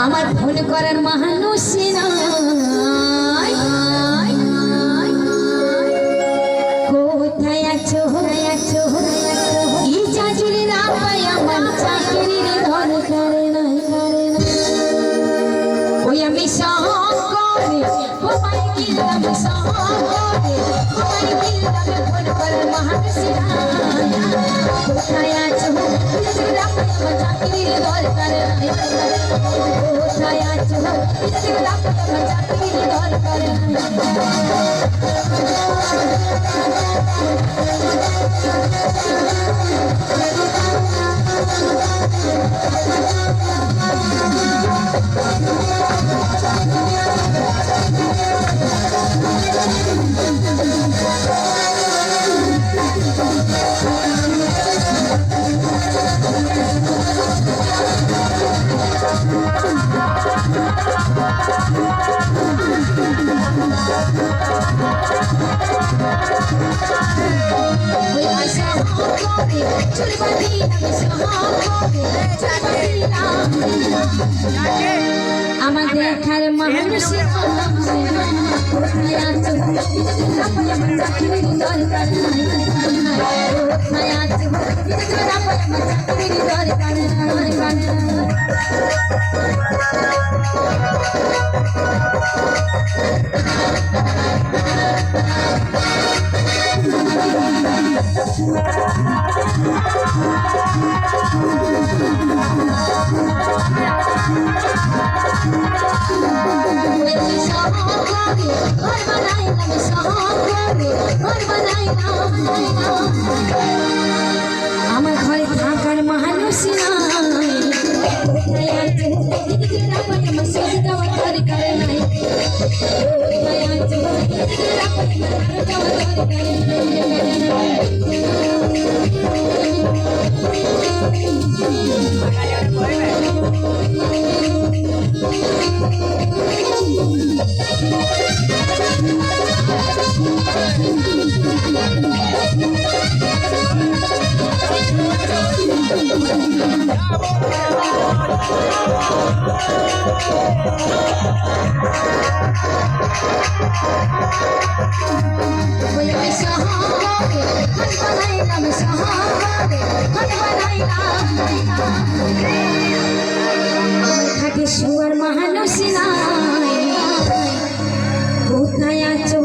আমার ফোন করার মানুষ কোথায় আছো এই চাকরি না পাই আমার চাকরির দরকার নাই ওই আমি শহরে কোথায় গেলাম শহরে কোথায় গেলাম ফোন করার মানুষ কোথায় আছো আমার চাকরির দরকার নাই কোথায় আছো আমার চাকরির দরকার আমার দেখার মানুষ আমার ঘরে থাকার মানুষ খাটে শুয়ার মানুষ কোথায় আছো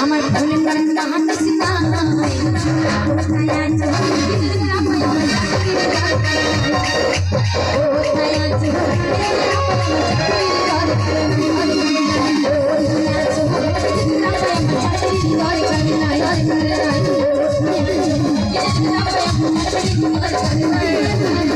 আমার ভুলের মানুষ Thank you.